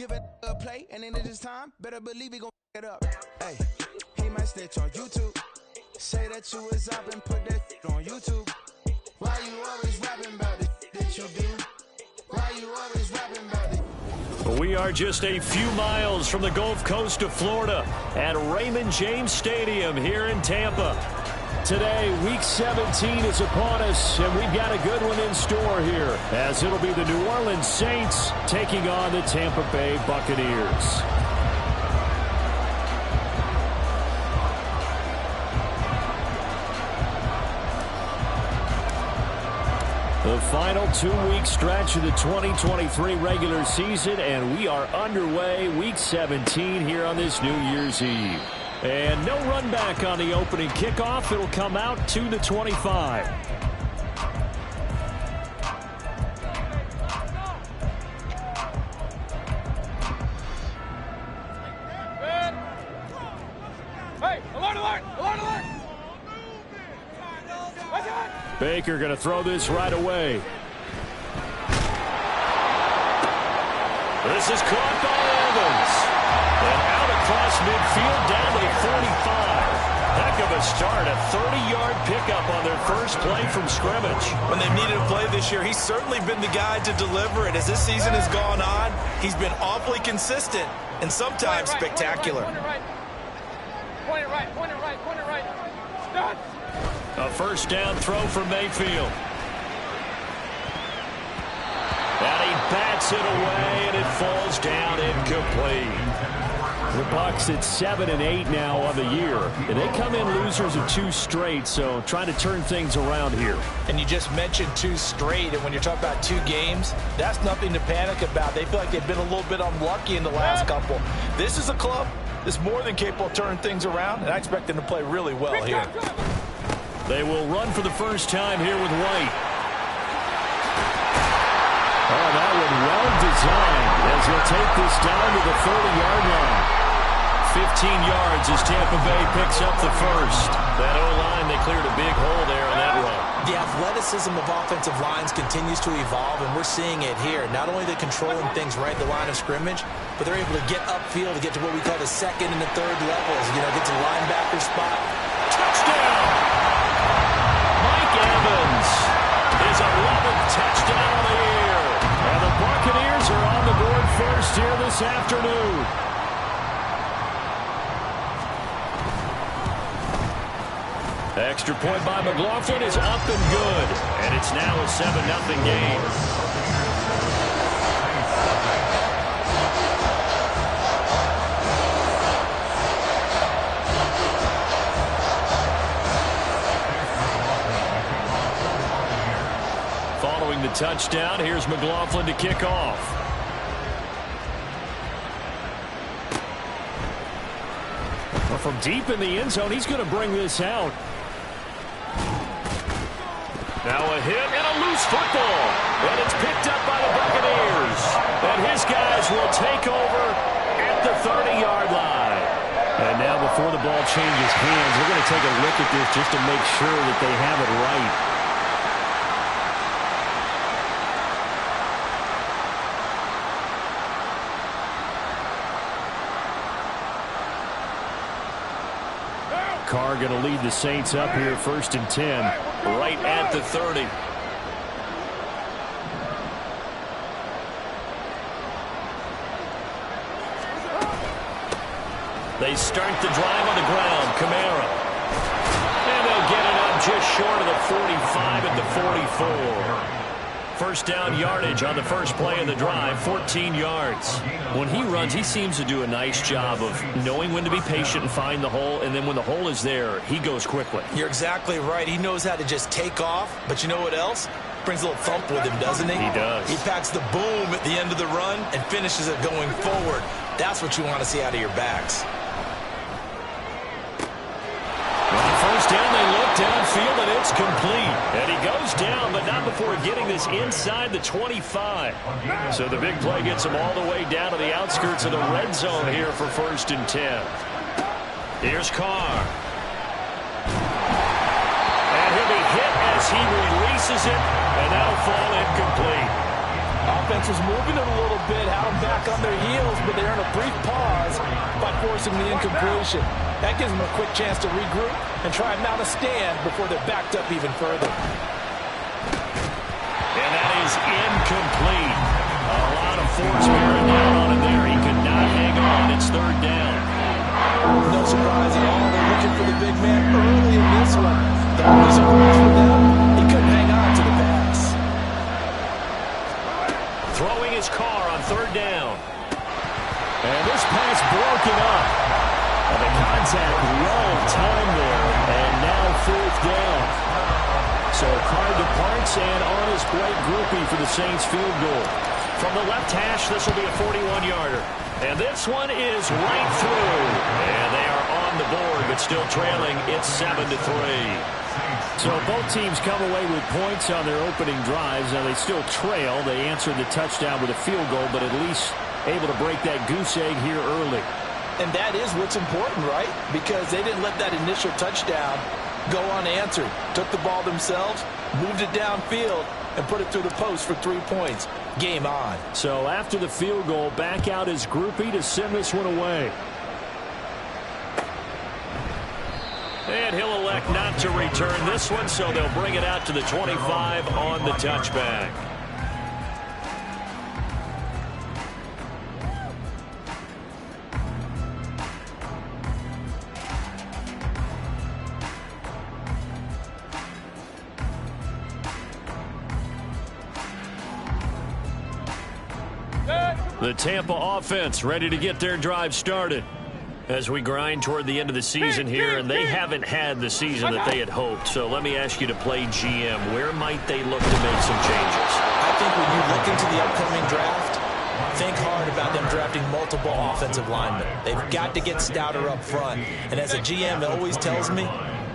give it a play, and then it is time. Better believe he gon' it up. Hey, he might snitch on YouTube. Say that you was up and put that on YouTube. Why you always rapping about the that you do? Why you always rapping about it? We are just a few miles from the Gulf Coast of Florida at Raymond James Stadium here in Tampa. Today, Week 17 is upon us, and we've got a good one in store here, as it'll be the New Orleans Saints taking on the Tampa Bay Buccaneers. The final 2-week stretch of the 2023 regular season, and we are underway Week 17 here on this New Year's Eve. And no run back on the opening kickoff. It'll come out to the 25. Hey, alert, alert, alert, alert! Baker going to throw this right away. This is caught by Evans. And out across midfield down to the 45. Heck of a start. A 30-yard pickup on their first play from scrimmage. When they've needed a play this year, he's certainly been the guy to deliver it. As this season has gone on, he's been awfully consistent and sometimes spectacular. Point it right, point it right, point it right. Stop! A first down throw for Mayfield. And he bats it away, and it falls down incomplete. The Bucks at 7-8 now on the year. And they come in losers of 2 straight, so trying to turn things around here. And you just mentioned 2 straight, and when you're talking about 2 games, that's nothing to panic about. They feel like they've been a little bit unlucky in the last couple. This is a club that's more than capable of turning things around, and I expect them to play really well here. They will run for the first time here with White. Oh, that one well designed as he'll take this down to the 30-yard line. 15 yards as Tampa Bay picks up the first. That O-line, they cleared a big hole there on that run. The athleticism of offensive lines continues to evolve, and we're seeing it here. Not only are they controlling things right at the line of scrimmage, but they're able to get upfield to get to what we call the second and the third levels. You know, get to the linebacker spot. Touchdown! Mike Evans, his 11th touchdown of the year. And the Buccaneers are on the board first here this afternoon. Extra point by McLaughlin is up and good. And it's now a 7-0 game. Following the touchdown, here's McLaughlin to kick off. Well, from deep in the end zone, he's going to bring this out. Now a hit and a loose football. And it's picked up by the Buccaneers. And his guys will take over at the 30-yard line. And now before the ball changes hands, we're going to take a look at this just to make sure that they have it right. Carr going to lead the Saints up here, 1st and 10, right at the 30. They start the drive on the ground. Kamara. And they'll get it up just short of the 45 at the 44. First down yardage on the first play of the drive, 14 yards. When he runs, he seems to do a nice job of knowing when to be patient and find the hole, and then when the hole is there, he goes quickly. You're exactly right. He knows how to just take off, but you know what else? Brings a little thump with him, doesn't he? He does. He packs the boom at the end of the run and finishes it going forward. That's what you want to see out of your backs. First down, they look downfield, and it's complete. And he goes down, but not before getting this inside the 25. So the big play gets him all the way down to the outskirts of the red zone here for 1st and 10. Here's Carr. And he'll be hit as he releases it, and that'll fall incomplete. defense was moving it a little bit, had them back on their heels, but they earned a brief pause by forcing the incompletion. That gives them a quick chance to regroup and try and mount a stand before they're backed up even further. And that is incomplete. A lot of force bearing down on him there. He could not hang on. It's third down. No surprise at all. They're looking for the big man early in this one. The only surprise for them, he couldn't hang on to the pass. Throwing his car on third down. And this pass broken up. And the contact well timed there. And now fourth down. So Carr departs and on his Blake Groupie for the Saints field goal. From the left hash, this will be a 41-yarder. And this one is right through. And they are on the board, but still trailing. It's 7-3. So both teams come away with points on their opening drives. Now they still trail. They answered the touchdown with a field goal, but at least able to break that goose egg here early. And that is what's important, right? Because they didn't let that initial touchdown go unanswered. Took the ball themselves, moved it downfield, and put it through the post for 3 points. Game on. So after the field goal, back out his groupie to send this one away. And he'll elect not to return this one, so they'll bring it out to the 25 on the touchback. The Tampa offense ready to get their drive started as we grind toward the end of the season here, and they haven't had the season that they had hoped. So let me ask you to play GM. Where might they look to make some changes? I think when you look into the upcoming draft, think hard about them drafting multiple offensive linemen. They've got to get stouter up front. And as a GM, it always tells me,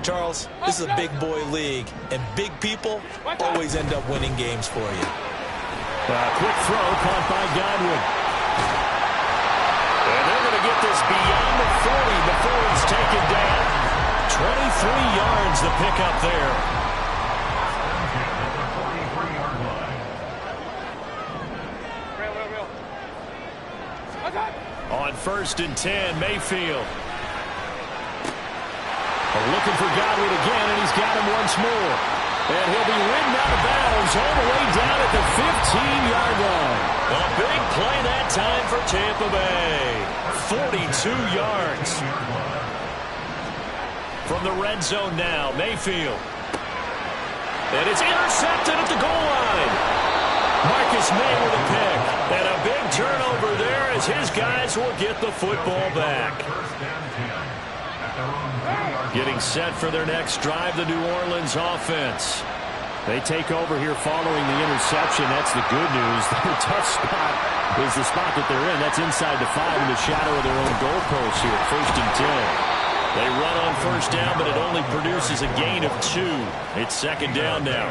Charles, this is a big boy league, and big people always end up winning games for you. Quick throw caught by Godwin. And they're going to get this beyond the 40 before it's taken down. 23 yards the pickup there. On 1st and 10, Mayfield. Looking for Godwin again, and he's got him once more. And he'll be ridden out of bounds all the way down at the 15-yard line. A big play that time for Tampa Bay. 42 yards. From the red zone now, Mayfield. And it's intercepted at the goal line. Marcus May with a pick. And a big turnover there as his guys will get the football back. Getting set for their next drive, the New Orleans offense. They take over here following the interception. That's the good news. The tough spot is the spot that they're in. That's inside the 5 in the shadow of their own goalpost here. 1st and 10. They run on 1st down, but it only produces a gain of 2. It's 2nd down now.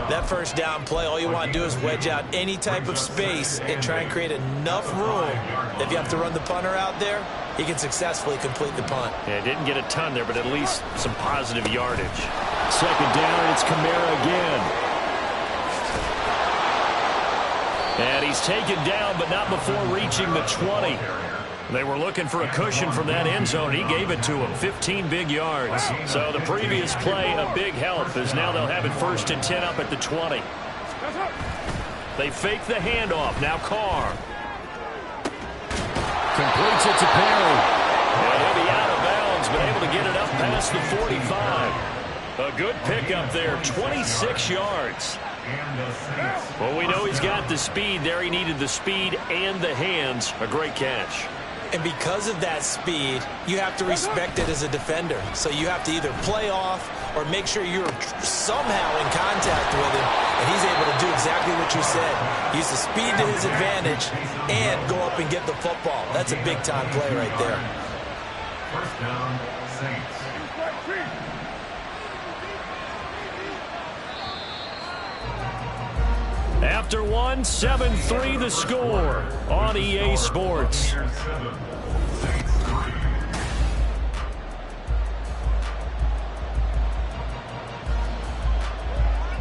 That 1st down play, all you want to do is wedge out any type of space and try and create enough room. If you have to run the punter out there, he can successfully complete the punt. Yeah, didn't get a ton there, but at least some positive yardage. 2nd down, it's Kamara again. And he's taken down, but not before reaching the 20. They were looking for a cushion from that end zone. He gave it to him. 15 big yards. So the previous play, a big help, as now they'll have it 1st and 10 up at the 20. They fake the handoff. Now Carr. Completes it to Perry. And he'll be out of bounds, but able to get it up past the 45. A good pickup there, 26 yards. Well, we know he's got the speed there. He needed the speed and the hands. A great catch. And because of that speed, you have to respect it as a defender. So you have to either play off or make sure you're somehow in contact with him. And he's able to do exactly what you said. Use the speed to his advantage and go up and get the football. That's a big-time play right there. 1st down, Saints. After one, 7-3 the score on EA Sports.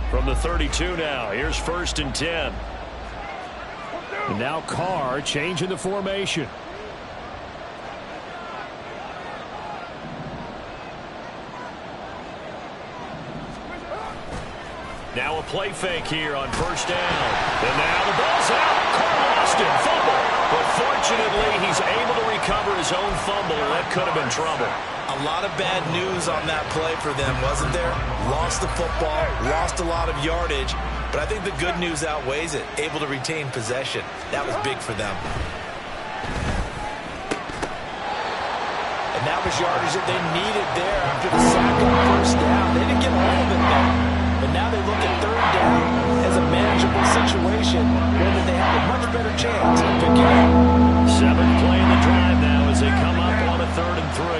From the 32 now, here's 1st and 10. And now Carr changing the formation. Now a play fake here on first down. And now the ball's out. Carr lost it. Fumble. But fortunately, he's able to recover his own fumble. That could have been trouble. A lot of bad news on that play for them, wasn't there? Lost the football, lost a lot of yardage, but I think the good news outweighs it. Able to retain possession. That was big for them. And that was yardage that they needed there after the sack on first down. They didn't get all of it there, but now they look at third down as a manageable situation where they have a much better chance of picking up. Seventh play in the drive now as they come up on a 3rd and 3.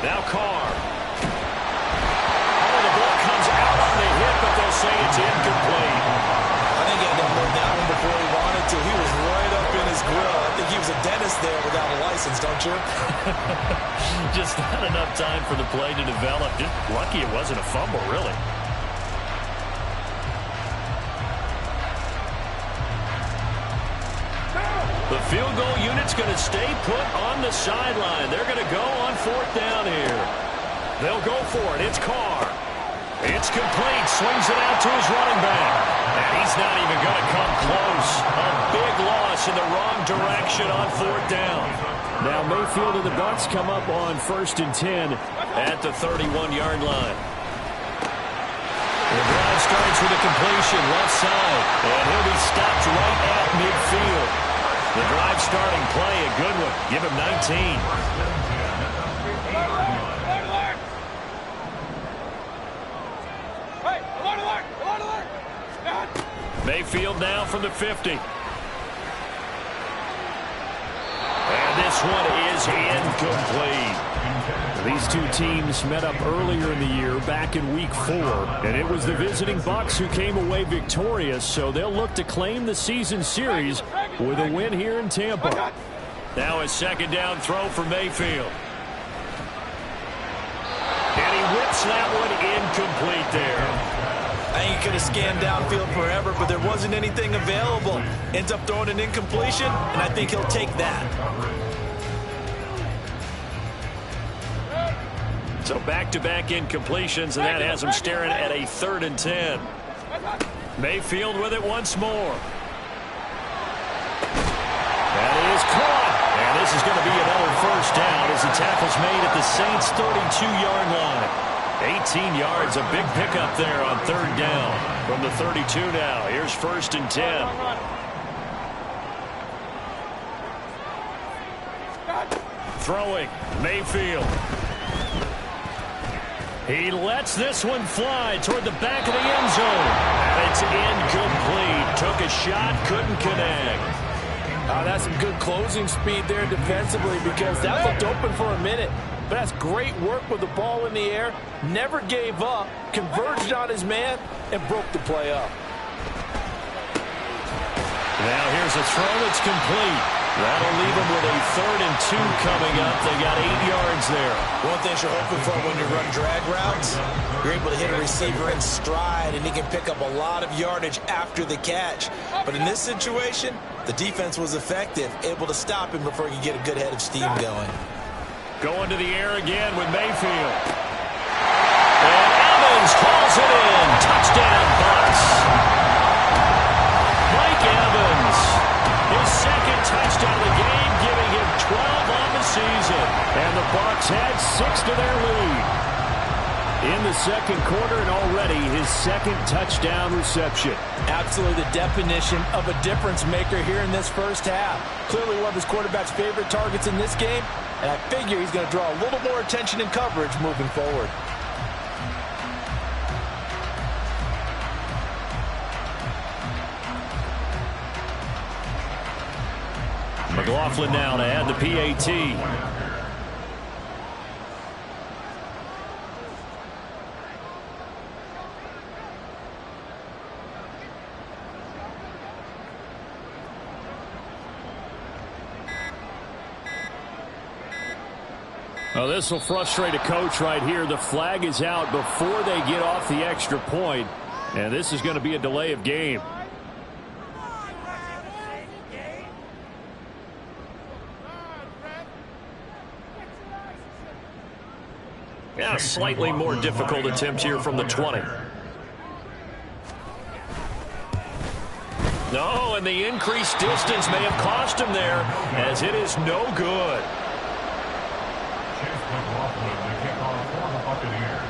Now Carr. Oh, the ball comes out on the hit, but they'll say it's incomplete. I think he had to hold that one before he wanted to. He was right up in his grill. I think he was a dentist there without a license, don't you? Just not enough time for the play to develop. Just lucky it wasn't a fumble, really. The field goal unit's going to stay put on the sideline. They're going to go on 4th down here. They'll go for it. It's Carr. It's complete. Swings it out to his running back. And he's not even going to come close. A big loss in the wrong direction on 4th down. Now Mayfield and the Bucks come up on 1st and 10 at the 31-yard line. The drive starts with a completion left side. And he'll be stopped right at midfield. The drive starting play, a good one. Give him 19. Mayfield now from the 50. And this one is incomplete. These two teams met up earlier in the year, back in week 4, and it was the visiting Bucks who came away victorious, so they'll look to claim the season series with a win here in Tampa. Now a 2nd down throw for Mayfield. And he whips that one incomplete there. I think he could have scanned downfield forever, but there wasn't anything available. Ends up throwing an incompletion, and I think he'll take that. So back-to-back incompletions, and that has him staring at a 3rd and 10. Mayfield with it once more. That is caught. And this is going to be another 1st down as the tackle's made at the Saints' 32-yard line. 18 yards, a big pickup there on 3rd down. From the 32 now, here's 1st and 10. Throwing, Mayfield. He lets this one fly toward the back of the end zone. And it's incomplete. Took a shot, couldn't connect. That's some good closing speed there defensively because that looked open for a minute. But that's great work with the ball in the air. Never gave up, converged on his man, and broke the play up. Now here's a throw that's complete. That'll leave him with a 3rd and 2 coming up. They got 8 yards there. One thing you're hoping for when you run drag routes, you're able to hit a receiver in stride, and he can pick up a lot of yardage after the catch. But in this situation, the defense was effective, able to stop him before he could get a good head of steam going. Going to the air again with Mayfield. And Evans calls it in. Touchdown, Bucks. Mike Evans, his 2nd touchdown of the game, giving him 12 on the season. And the Bucks had 6 to their lead. In the 2nd quarter, and already his 2nd touchdown reception. Absolutely the definition of a difference maker here in this 1st half. Clearly one of his quarterback's favorite targets in this game, and I figure he's going to draw a little more attention and coverage moving forward. McLaughlin now to add the PAT. Well, this will frustrate a coach right here. The flag is out before they get off the extra point, and this is going to be a delay of game. Yeah, slightly more difficult attempt here from the 20. No, and the increased distance may have cost him there, as it is no good. Chase McLaughlin to kick off for the Buccaneers.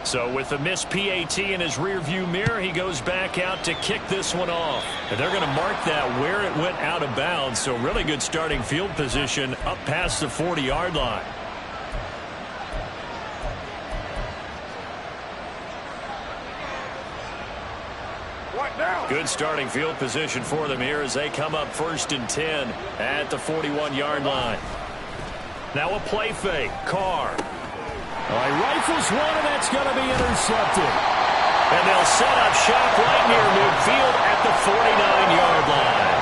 So with the missed PAT in his rearview mirror, he goes back out to kick this one off. And they're going to mark that where it went out of bounds. So really good starting field position up past the 40-yard line. Good starting field position for them here as they come up 1st and 10 at the 41-yard line. Now a play fake. Carr. All right, rifles one, and that's going to be intercepted. And they'll set up shop right near midfield at the 49-yard line.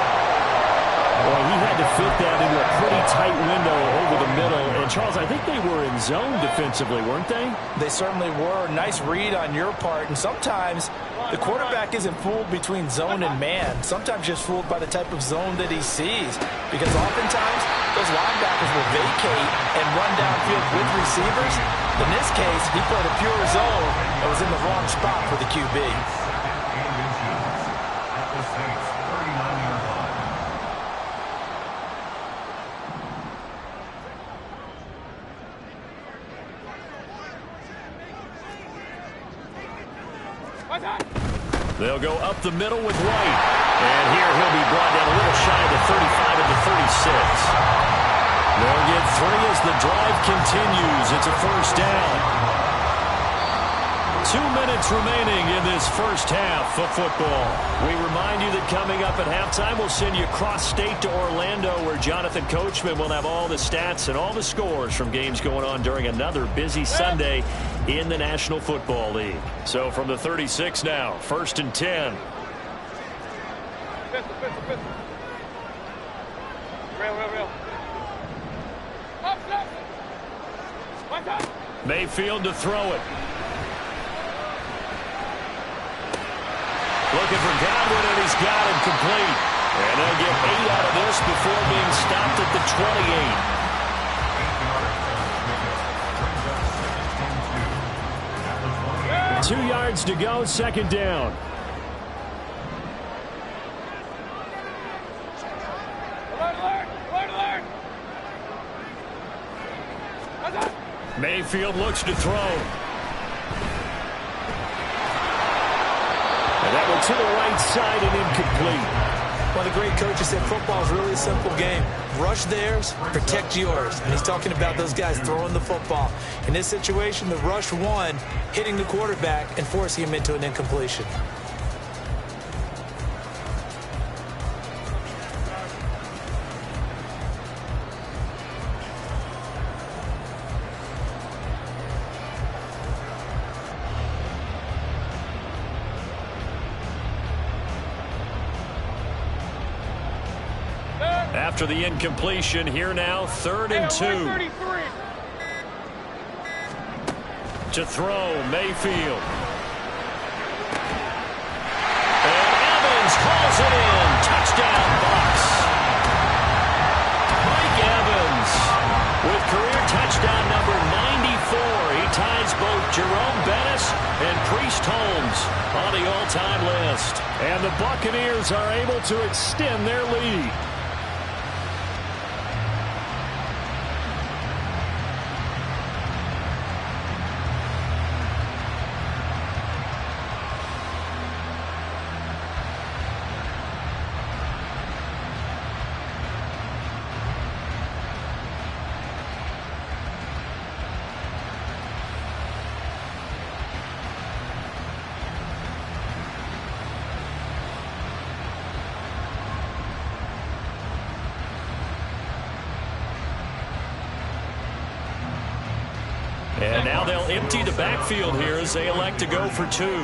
Boy, he had to fit that into a pretty tight window over the middle. And, Charles, I think they were in zone defensively, weren't they? They certainly were. Nice read on your part. And sometimes the quarterback isn't fooled between zone and man. Sometimes just fooled by the type of zone that he sees. Because oftentimes those linebackers will vacate and run downfield with receivers. In this case, he played a pure zone that was in the wrong spot for the QB. At the Saints 39-yard line. They'll go up the middle with White. And here he'll be brought down a little shy of the 35 at the 36. They'll get 3 as the drive continues. It's a 1st down. 2 minutes remaining in this first half of football. We remind you that coming up at halftime, we'll send you cross-state to Orlando, where Jonathan Coachman will have all the stats and all the scores from games going on during another busy Sunday in the National Football League. So from the 36 now, 1st and 10. Real. Mayfield to throw it. Looking for Godwin, and he's got him complete. And they'll get 8 out of this before being stopped at the 28. 2 yards to go, 2nd down. Mayfield looks to throw. And that one to the right side and incomplete. One of the great coaches said football is really a simple game. Rush theirs, protect yours. And he's talking about those guys throwing the football. In this situation, the rush one, hitting the quarterback and forcing him into an incompletion. After the incompletion, here now, 3rd and 2. To throw, Mayfield. And Evans calls it in. Touchdown, Bucks. Mike Evans with career touchdown number 94. He ties both Jerome Bettis and Priest Holmes on the all-time list. And the Buccaneers are able to extend their lead. And now they'll empty the backfield here as they elect to go for 2. And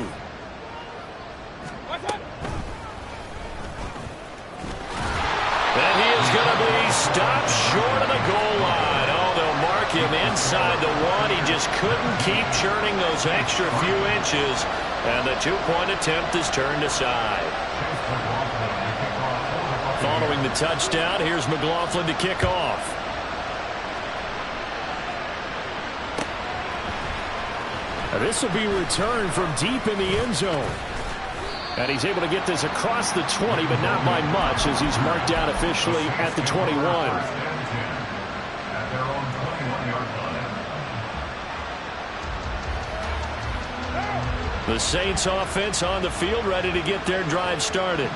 he is going to be stopped short of the goal line. Oh, they'll mark him inside the one. He just couldn't keep churning those extra few inches, and the two-point attempt is turned aside. Following the touchdown, here's McLaughlin to kick off. This will be returned from deep in the end zone. And he's able to get this across the 20, but not by much, as he's marked down officially at the 21. The Saints offense on the field, ready to get their drive started.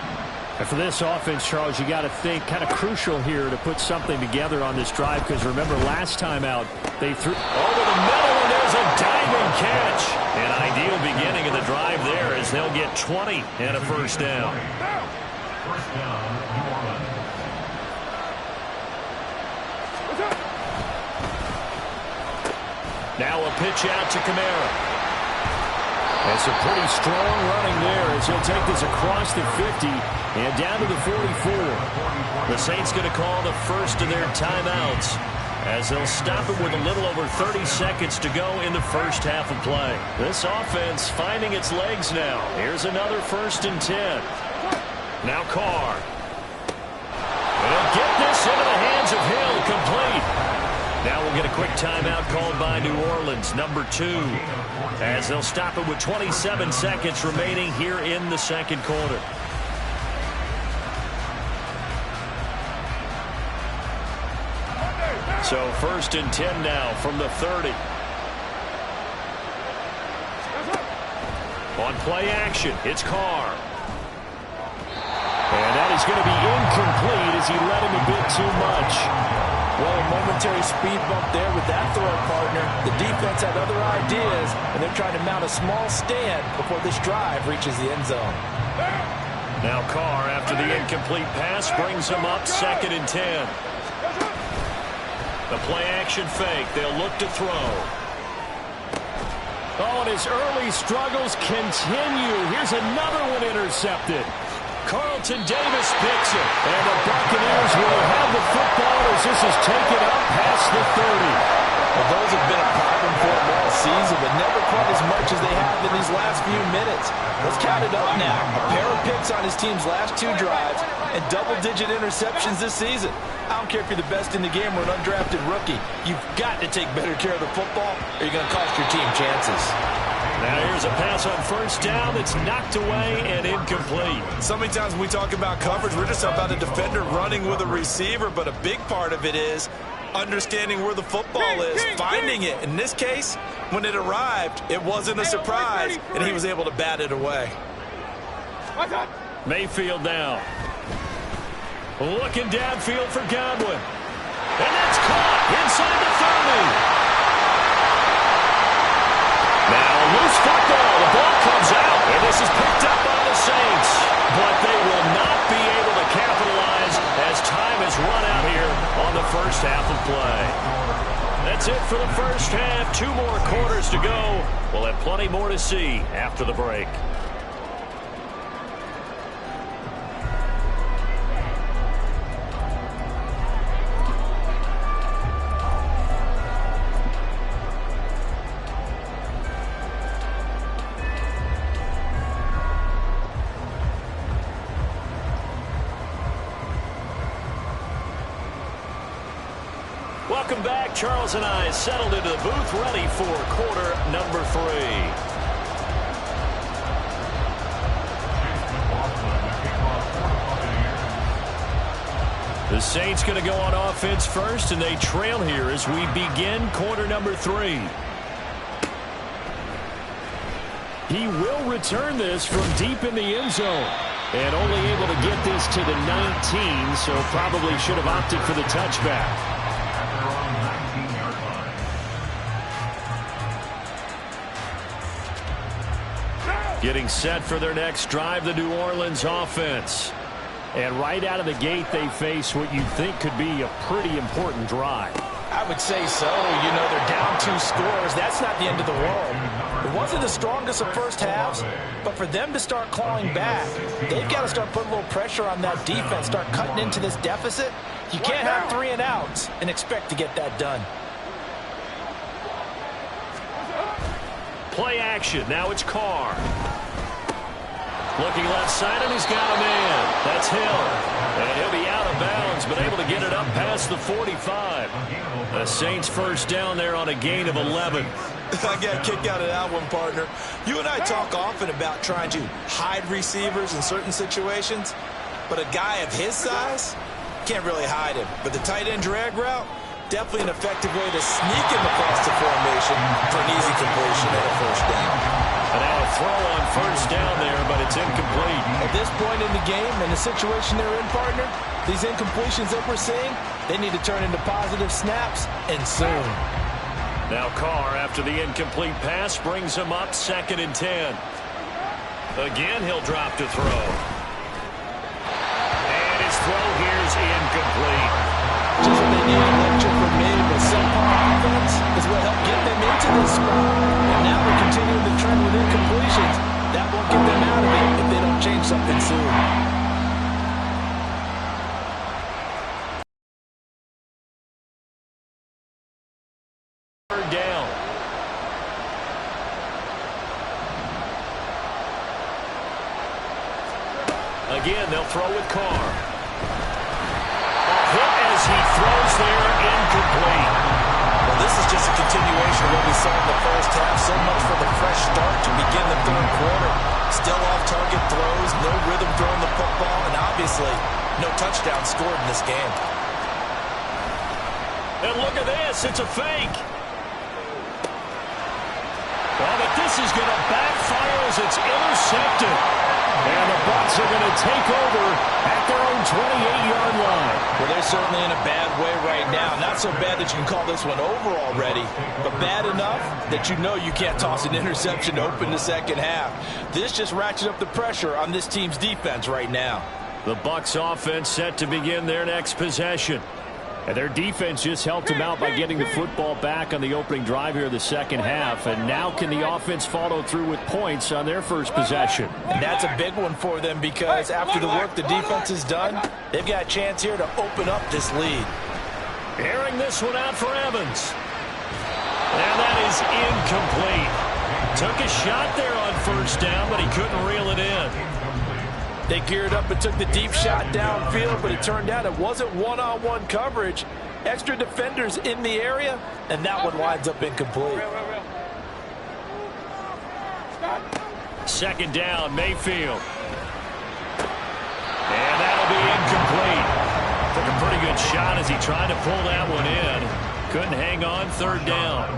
And for this offense, Charles, you got to think kind of crucial here to put something together on this drive, because remember last time out they threw over the middle, and there's a diving catch. An ideal beginning of the drive there, as they'll get 20 and a first down. First down, New Orleans. Now a pitch out to Kamara. That's a pretty strong running there, as he'll take this across the 50 and down to the 44. The Saints going to call the first of their timeouts, as they'll stop it with a little over 30 seconds to go in the first half of play. This offense finding its legs now. Here's another 1st and 10. Now Carr. And he'll get this into the hands of Hill, complete. Now we'll get a quick timeout called by New Orleans, number 2, as they'll stop it with 27 seconds remaining here in the second quarter. So 1st and 10 now from the 30. On play action, it's Carr. And that is going to be incomplete, as he led him a bit too much. Well, a momentary speed bump there with that throw, partner. The defense had other ideas, and they're trying to mount a small stand before this drive reaches the end zone. Now Carr, after the incomplete pass, brings him up 2nd and 10. The play-action fake. They'll look to throw. Oh, and his early struggles continue. Here's another one intercepted. Carlton Davis picks it. And the Buccaneers will have the football as this is taken up past the 30. Well, those have been a problem for them all season, but never quite as much as they have in these last few minutes. Let's count it up now. A pair of picks on his team's last 2 drives and double-digit interceptions this season. I don't care if you're the best in the game or an undrafted rookie. You've got to take better care of the football, or you're going to cost your team chances. Now here's a pass on 1st down that's knocked away and incomplete. So many times when we talk about coverage, we're just about a defender running with a receiver, but a big part of it is understanding where the football is, finding it. In this case, when it arrived, it wasn't a surprise, and he was able to bat it away. Mayfield now. Looking downfield for Godwin. And that's caught inside the 30. Now a loose football. The ball comes out, and this is picked up by the Saints. But they will not be able to capitalize as time has run out here on the first half of play. That's it for the first half. 2 more quarters to go. We'll have plenty more to see after the break. Welcome back. Charles and I settled into the booth, ready for quarter number 3. The Saints going to go on offense first, and they trail here as we begin quarter number 3. He will return this from deep in the end zone. And only able to get this to the 19, so probably should have opted for the touchback. Getting set for their next drive, the New Orleans offense. And right out of the gate, they face what you think could be a pretty important drive. would say so. You know, they're down 2 scores. That's not the end of the world. It wasn't the strongest of first halves, but for them to start clawing back, they've got to start putting a little pressure on that defense, start cutting into this deficit. You can't have 3 and outs and expect to get that done. Play action. Now it's Carr. Looking left side, and he's got a man. That's Hill. And he'll be out of bounds, but able to get it up past the 45. The Saints first down there on a gain of 11. I got a kick out of that one, partner. You and I talk often about trying to hide receivers in certain situations, but a guy of his size can't really hide him. But the tight end drag route, definitely an effective way to sneak him across the formation for an easy completion at a first down. And now a throw on first down there, but it's incomplete. At this point in the game, and the situation they're in, partner, these incompletions that we're seeing, they need to turn into positive snaps, and soon. Now Carr, after the incomplete pass, brings him up 2nd and 10. Again, he'll drop to throw. And his throw here's incomplete. Just what they needed, lecture from mid, but subpar offense is what helped get them into this spot. And now they're continuing the trend with incompletions. That won't get them out of it if they don't change something soon. Third down. Again, they'll throw with Carr. Hit as he throws there, incomplete. Well, this is just a continuation of what we saw in the first half. So much for the fresh start to begin the third quarter. Still off-target throws, no rhythm throwing the football, and obviously no touchdown scored in this game. And look at this, it's a fake. Well, but this is going to backfire as it's intercepted. And the Bucks are going to take over at their own 28-yard line. Well, they're certainly in a bad way right now. Not so bad that you can call this one over already, but bad enough that you know you can't toss an interception to open the second half. This just ratchets up the pressure on this team's defense right now. The Bucks offense set to begin their next possession. And their defense just helped them out by getting the football back on the opening drive here in the second half. And now can the offense follow through with points on their first possession? And that's a big one for them because after the work the defense has done, they've got a chance here to open up this lead. Airing this one out for Evans. And that is incomplete. Took a shot there on first down, but he couldn't reel it in. They geared up and took the deep shot downfield, but it turned out it wasn't one-on-one coverage. Extra defenders in the area, and that one winds up incomplete. Second down, Mayfield. And that'll be incomplete. Took a pretty good shot as he tried to pull that one in. Couldn't hang on, third down.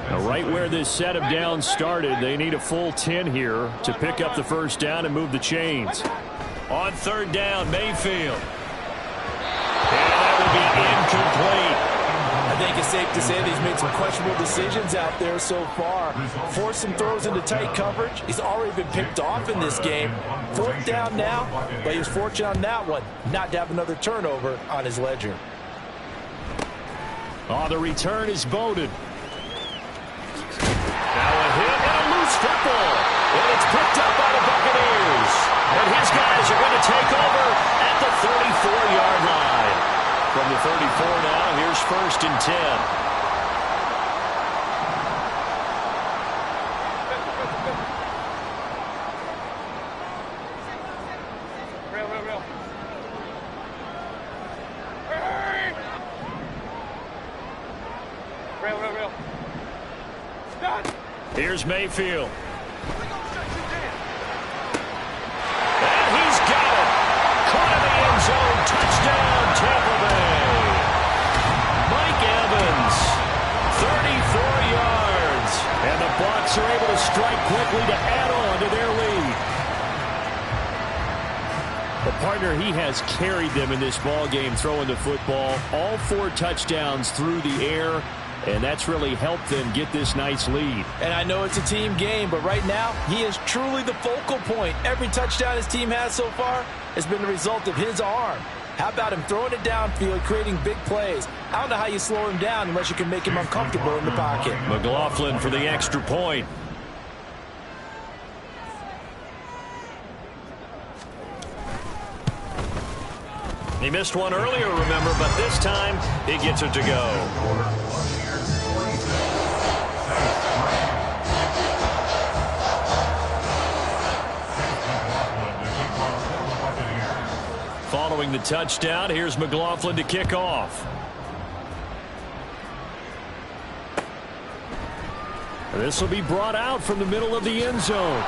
Now, right where this set of downs started, they need a full 10 here to pick up the first down and move the chains. On third down, Mayfield. And that will be incomplete. I think it's safe to say that he's made some questionable decisions out there so far. Forced some throws into tight coverage. He's already been picked off in this game. Fourth down now, but he was fortunate on that one not to have another turnover on his ledger. Oh, the return is Bowden. Now a hit and a loose football. And it's picked up by the Buccaneers. And his guys are going to take over at the 34-yard line. From the 34 now, here's first and 10. Here's Mayfield. And he's got it. Caught in the end zone. Touchdown, Tampa Bay. Mike Evans, 34 yards. And the Bucks are able to strike quickly to add on to their lead. The partner, he has carried them in this ball game throwing the football. All 4 touchdowns through the air. and that's really helped them get this nice lead. And I know it's a team game, but right now, he is truly the focal point. Every touchdown his team has so far has been the result of his arm. How about him throwing it downfield, creating big plays? I don't know how you slow him down unless you can make him uncomfortable in the pocket. McLaughlin for the extra point. He missed one earlier, remember, but this time he gets it to go. Following the touchdown, here's McLaughlin to kick off. This will be brought out from the middle of the end zone.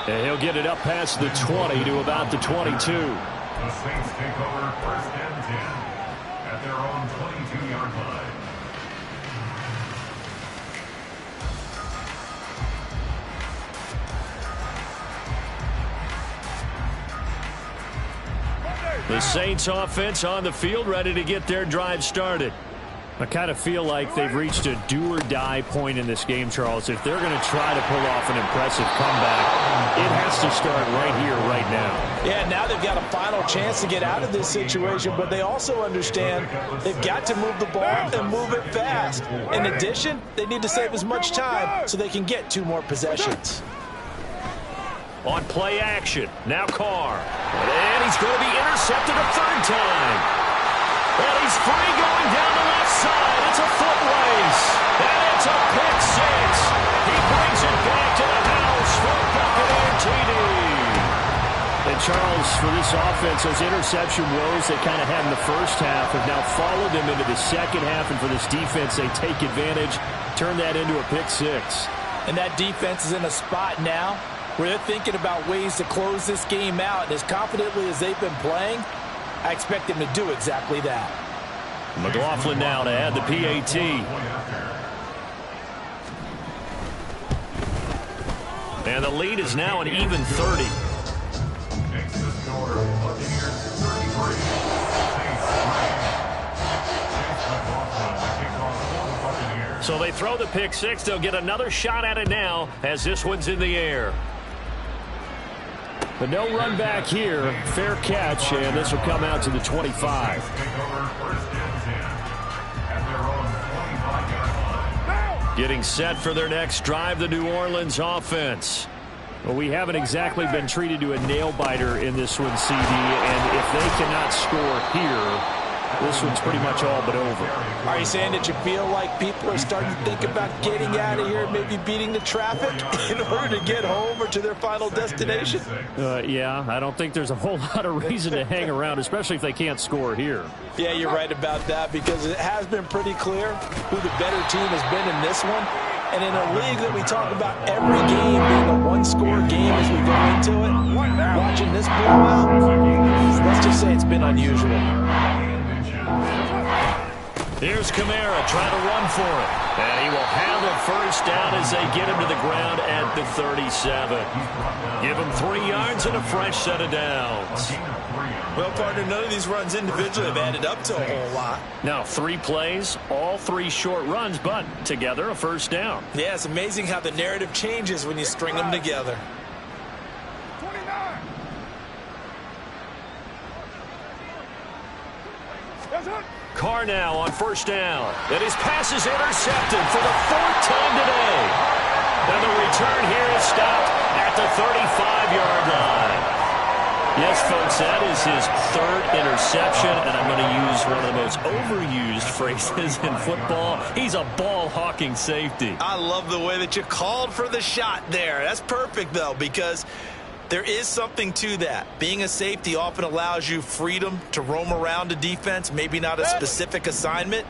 And he'll get it up past the 20 to about the 22. The Saints take over 1st and 10 at their own 22-yard line. The Saints offense on the field, ready to get their drive started. I kind of feel like they've reached a do-or-die point in this game, Charles. If they're going to try to pull off an impressive comeback, it has to start right here, right now. Yeah, now they've got a final chance to get out of this situation, but they also understand they've got to move the ball and move it fast. In addition, they need to save as much time so they can get 2 more possessions. On play action, now Carr. And he's going to be intercepted a 3rd time. And he's free going down the left side. It's a foot race. And it's a pick 6. He brings it back to the house for a Buccaneer TD. And Charles, for this offense, those interception woes they kind of had in the first half have now followed them into the second half. And for this defense, they take advantage, turn that into a pick 6. And that defense is in a spot now where they're thinking about ways to close this game out. And as confidently as they've been playing, I expect them to do exactly that. McLaughlin now to add the PAT. And the lead is now an even 30. Makes the score Buccaneers 33. So they throw the pick 6. They'll get another shot at it now as this one's in the air. But no run back here. Fair catch, and this will come out to the 25. Getting set for their next drive, the New Orleans offense. Well, we haven't exactly been treated to a nail-biter in this one, CD, and if they cannot score here, this one's pretty much all but over. Are you saying that you feel like people are starting to think about getting out of here, maybe beating the traffic in order to get home or to their final destination? Yeah, I don't think there's a whole lot of reason to hang around, especially if they can't score here. Yeah, you're right about that, because it has been pretty clear who the better team has been in this one. And in a league that we talk about every game being a one-score game as we go into it, watching this blowout, let's just say it's been unusual. Here's Kamara trying to run for it. And he will have a first down as they get him to the ground at the 37. Give him 3 yards and a fresh set of downs. Well, partner, none of these runs individually have added up to a whole lot. Now, 3 plays, all 3 short runs, but together a first down. Yeah, it's amazing how the narrative changes when you string them together. 29. Carr now on first down. And his pass is intercepted for the 4th time today. And the return here is stopped at the 35-yard line. Yes, folks, that is his 3rd interception, and I'm going to use one of the most overused phrases in football. He's a ball-hawking safety. I love the way that you called for the shot there. That's perfect, though, because there is something to that. Being a safety often allows you freedom to roam around a defense, maybe not a specific assignment.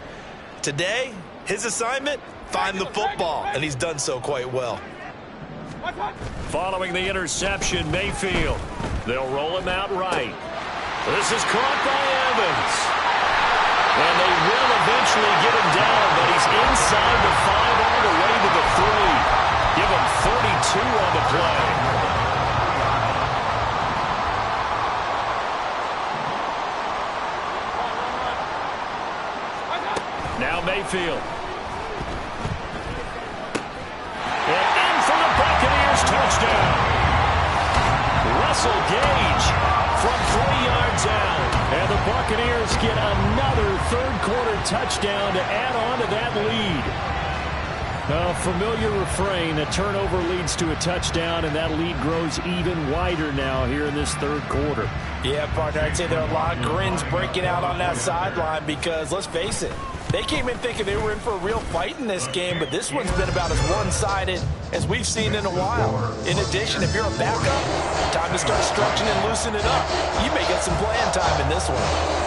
Today, his assignment, find the football, and he's done so quite well. Following the interception, Mayfield. They'll roll him out right. This is caught by Evans. And they will eventually get him down, but he's inside the 5 all the way to the 3. Give him 32 on the play. Now Mayfield. And in for the Buccaneers touchdown. Russell Gage from 3 yards out. And the Buccaneers get another third-quarter touchdown to add on to that lead. A familiar refrain, a turnover leads to a touchdown, and that lead grows even wider now here in this third quarter. Yeah, partner, I'd say there are a lot of grins breaking out on that sideline because, let's face it, they came in thinking they were in for a real fight in this game, but this one's been about as one-sided as we've seen in a while. In addition, if you're a backup, time to start stretching and loosening it up. You may get some playing time in this one.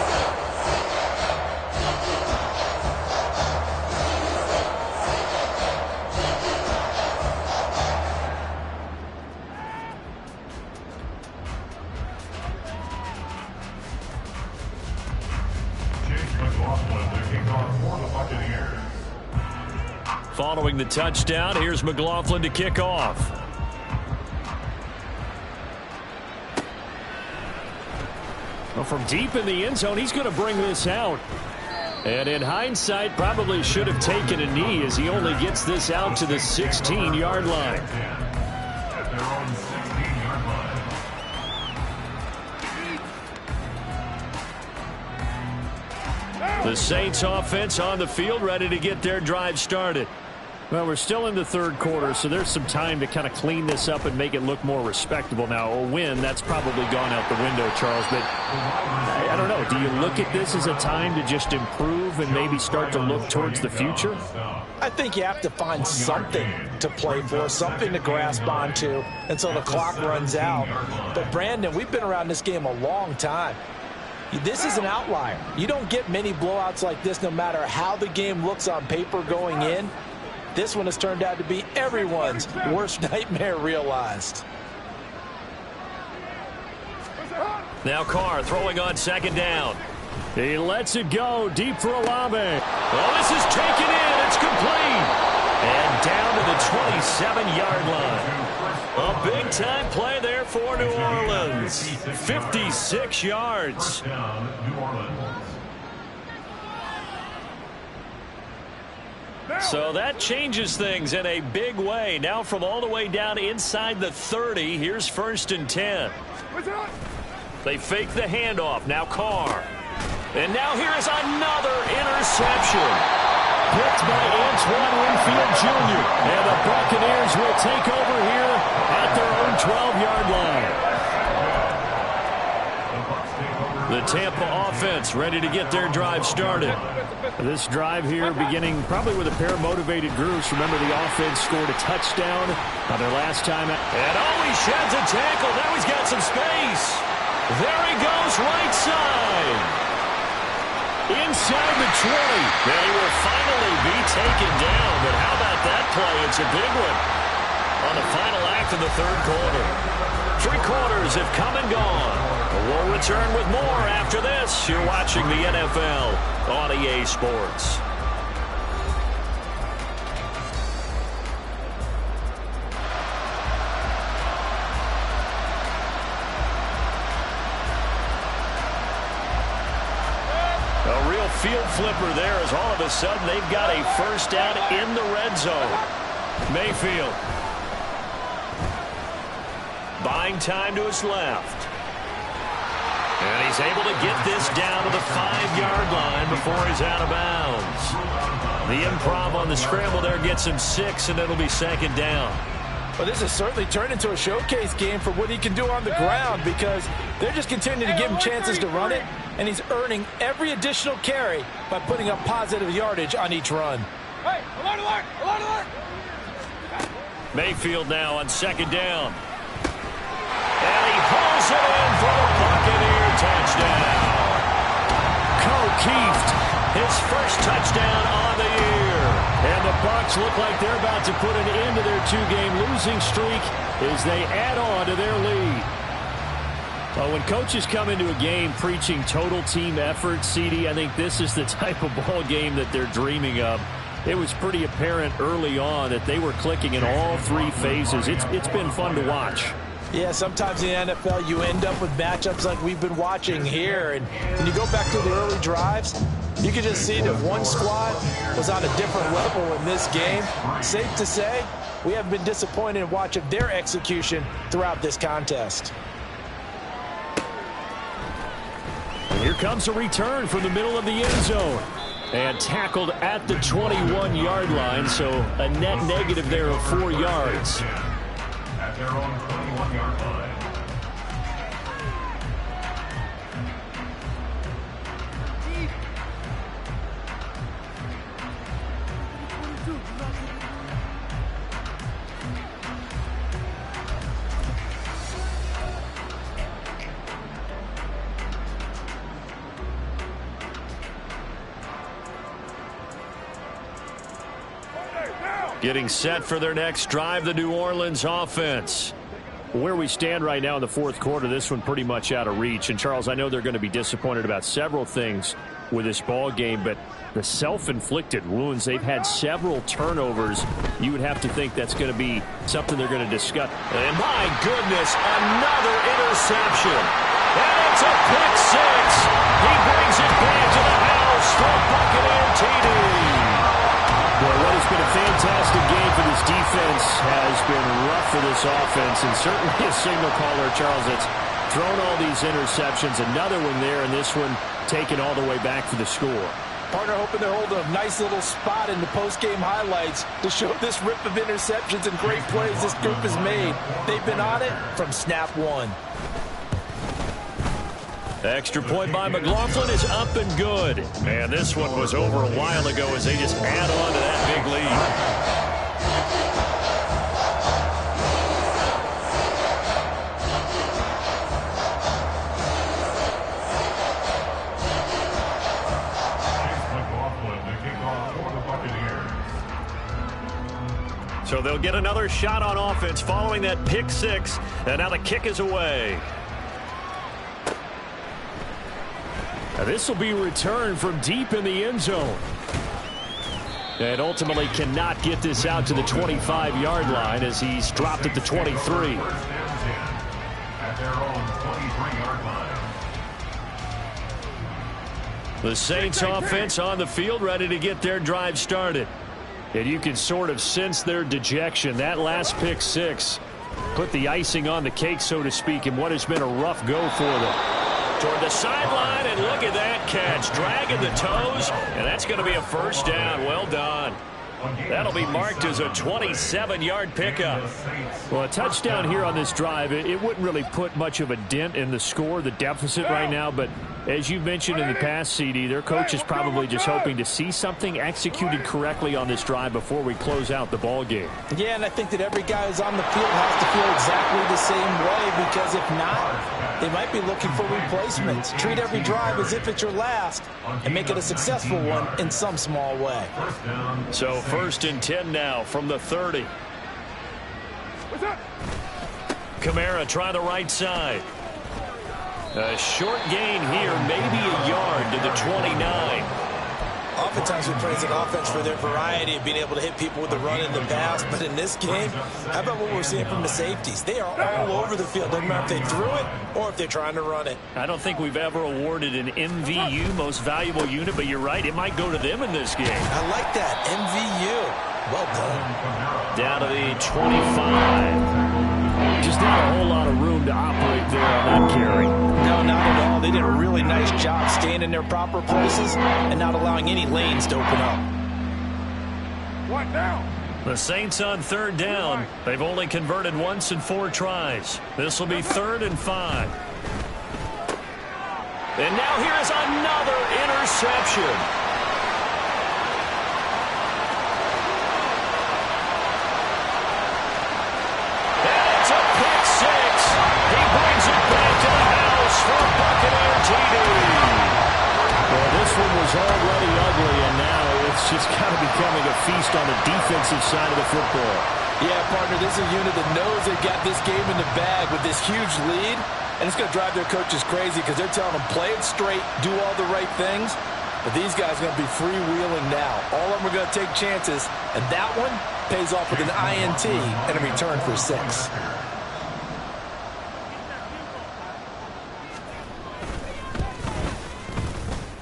Following the touchdown, here's McLaughlin to kick off. Well, from deep in the end zone, he's going to bring this out. And in hindsight, probably should have taken a knee as he only gets this out to the 16-yard line. The Saints offense on the field, ready to get their drive started. Well, we're still in the third quarter, so there's some time to kind of clean this up and make it look more respectable. Now, a win, that's probably gone out the window, Charles, but I don't know. Do you look at this as a time to just improve and maybe start to look towards the future? I think you have to find something to play for, something to grasp onto until the clock runs out. But, Brandon, we've been around this game a long time. This is an outlier. You don't get many blowouts like this no matter how the game looks on paper going in. This one has turned out to be everyone's worst nightmare realized. Now Carr throwing on second down. He lets it go deep for Olave. Oh, this is taken in. It's complete. And down to the 27-yard line. A big-time play there for New Orleans. 56 yards. So that changes things in a big way. Now from all the way down inside the 30, here's 1st and 10. They fake the handoff. Now Carr. And now here is another interception. Picked by Antoine Winfield Jr. And the Buccaneers will take over here at their own 12-yard line. The Tampa offense ready to get their drive started. This drive here beginning probably with a pair of motivated groups. Remember, the offense scored a touchdown on their last time out. And he sheds a tackle. Now he's got some space. There he goes, right side. Inside the 20. Now he will finally be taken down. But how about that play? It's a big one on the final act of the third quarter. 3 quarters have come and gone. We'll return with more after this. You're watching the NFL on EA Sports. A real field flipper there as all of a sudden they've got a first down in the red zone. Mayfield. Buying time to his left. And he's able to get this down to the 5-yard line before he's out of bounds. The improv on the scramble there gets him 6, and it'll be 2nd down. Well, this has certainly turned into a showcase game for what he can do on the ground because they're just continuing to give him chances to run it, and he's earning every additional carry by putting up positive yardage on each run. Hey, alert, alert, alert, alert! Mayfield now on 2nd down. And he pulls it in for the Buccaneer touchdown. O'Keefe, his first touchdown on the year. And the Bucks look like they're about to put an end to their 2-game losing streak as they add on to their lead. Well, when coaches come into a game preaching total team effort, CD, I think this is the type of ball game that they're dreaming of. It was pretty apparent early on that they were clicking in all 3 phases. It's been fun to watch. Yeah, sometimes in the NFL you end up with matchups like we've been watching here. And when you go back to the early drives, You can just see that one squad was on a different level in this game. Safe to say, we haven't been disappointed in watching their execution throughout this contest. And here comes a return from the middle of the end zone. And tackled at the 21-yard line, so a net negative there of 4 yards. At their own 21-yard line. Getting set for their next drive, the New Orleans offense. Where we stand right now in the fourth quarter, this one pretty much out of reach. And, Charles, I know they're going to be disappointed about several things with this ball game, but the self-inflicted wounds, they've had several turnovers. You would have to think that's going to be something they're going to discuss. And, my goodness, another interception. And it's a pick six. He brings it back to the house for Buccaneer TD. Well, what has been a fantastic game for this defense has been rough for this offense, and certainly a signal caller, Charles, that's thrown all these interceptions. Another one there, and this one taken all the way back for the score. Partner hoping they're holding a nice little spot in the post-game highlights to show this rip of interceptions and great plays this group has made. They've been on it from snap one. Extra point by McLaughlin is up and good. And this one was over a while ago as they just add on to that big lead. So they'll get another shot on offense following that pick six. And now the kick is away. Now this will be returned from deep in the end zone. And ultimately cannot get this out to the 25-yard line as he's dropped at the 23. At their own 23-yard line. The Saints offense on the field, ready to get their drive started. And you can sort of sense their dejection. That last pick six put the icing on the cake, so to speak, in what has been a rough go for them. Toward the sideline, and look at that catch. Dragging the toes, and that's going to be a first down. Well done. That'll be marked as a 27-yard pickup. Well, a touchdown here on this drive, it wouldn't really put much of a dent in the score, the deficit right now, but as you mentioned in the past, CD, their coach is probably just hoping to see something executed correctly on this drive before we close out the ball game. Yeah, and I think that every guy who's on the field has to feel exactly the same way, because if not, they might be looking for replacements. Treat every drive as if it's your last and make it a successful one in some small way. So 1st and 10 now from the 30. Kamara try the right side. A short gain here, maybe a yard to the 29. Oftentimes we praise an offense for their variety of being able to hit people with the run in the pass, but in this game, how about what we're seeing from the safeties? They are all over the field. Doesn't matter if they threw it or if they're trying to run it. I don't think we've ever awarded an MVU, most valuable unit, but you're right, it might go to them in this game. I like that, MVU. Well done. Down to the 25. Just not a whole lot of room to operate there on that carry. No, not at all. They did a really nice job staying in their proper places and not allowing any lanes to open up. One down. The Saints on 3rd down. They've only converted once in 4 tries. This will be 3rd and 5. And now here is another interception. Well, this one was already ugly, and now it's just kind of becoming a feast on the defensive side of the football. Yeah, partner, this is a unit that knows they've got this game in the bag with this huge lead, and it's going to drive their coaches crazy because they're telling them, play it straight, do all the right things. But these guys are going to be freewheeling now. All of them are going to take chances, and that one pays off with an INT and a return for 6.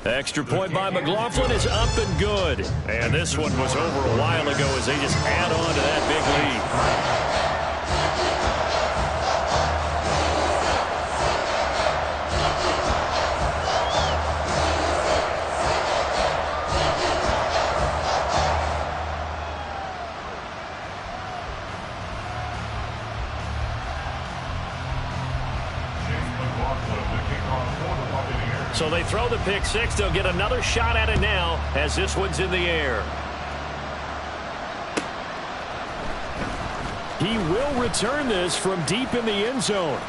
Extra point by McLaughlin is up and good. And this one was over a while ago as they just add on to that big lead. So they throw the pick six. They'll get another shot at it now as this one's in the air. He will return this from deep in the end zone.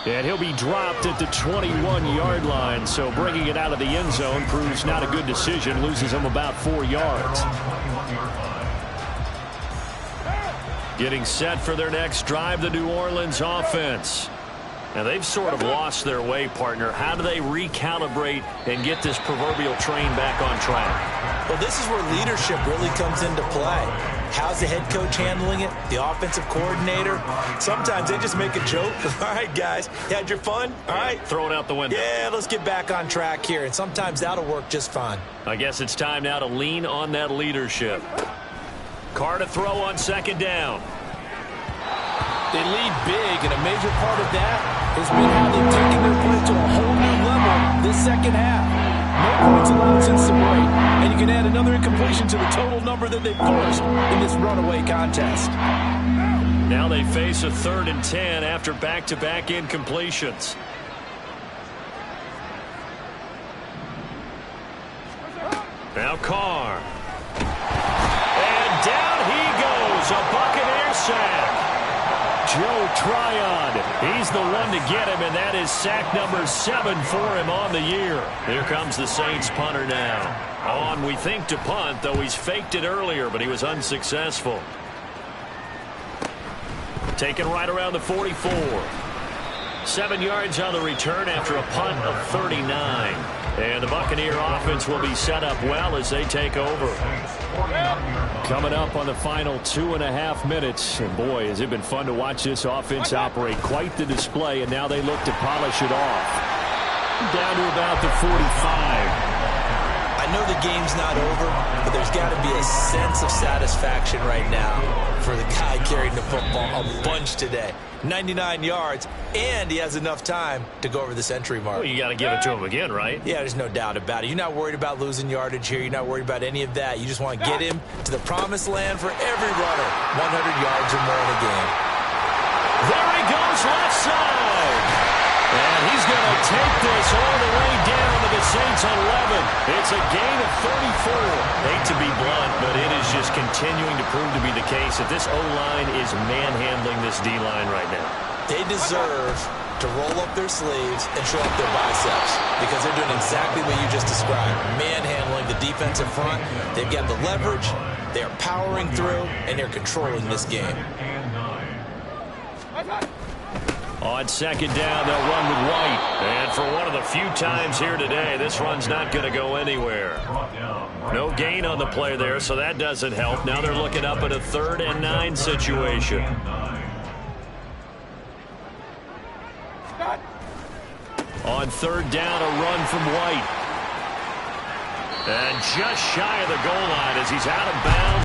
And he'll be dropped at the 21-yard line. So bringing it out of the end zone proves not a good decision. Loses him about 4 yards. Getting set for their next drive, the New Orleans offense. Now, they've sort of lost their way, partner. How do they recalibrate and get this proverbial train back on track? Well, this is where leadership really comes into play. How's the head coach handling it? The offensive coordinator? Sometimes they just make a joke. All right, guys, you had your fun? All right. Throw it out the window. Yeah, let's get back on track here. And sometimes that'll work just fine. I guess it's time now to lean on that leadership. Carr to throw on second down. They lead big, and a major part of that has been how they've taken their play to a whole new level this second half. No points allowed since the break, and you can add another incompletion to the total number that they forced in this runaway contest. Now they face a 3rd and 10 after back-to-back incompletions. Now Carr. And down he goes, a Buccaneer sack. Joe Tryon, he's the one to get him, and that is sack number 7 for him on the year. Here comes the Saints punter now. On, we think, to punt, though he's faked it earlier, but he was unsuccessful. Taken right around the 44. 7 yards on the return after a punt of 39. And the Buccaneer offense will be set up well as they take over. Coming up on the final 2.5 minutes. And boy, has it been fun to watch this offense operate. Quite the display, and now they look to polish it off. Down to about the 45. I know the game's not over, but there's got to be a sense of satisfaction right now for the guy carrying the football a bunch today. 99 yards, and he has enough time to go over the century mark. Well, you got to give it to him again, right? Yeah, there's no doubt about it. You're not worried about losing yardage here. You're not worried about any of that. You just want to get him to the promised land for every runner. 100 yards or more in a game. There he goes, left side. And he's going to take this all the way down to the Saints on 11. It's a gain of 34. Hate to be blunt, but it is just continuing to prove to be the case that this O-line is manhandling this D-line right now. They deserve to roll up their sleeves and show up their biceps because they're doing exactly what you just described. Manhandling the defensive front. They've got the leverage. They're powering through, and they're controlling this game. On second down, they'll run with White. And for one of the few times here today, this run's not going to go anywhere. No gain on the play there, so that doesn't help. Now they're looking up at a 3rd and 9 situation. On 3rd down, a run from White. And just shy of the goal line as he's out of bounds.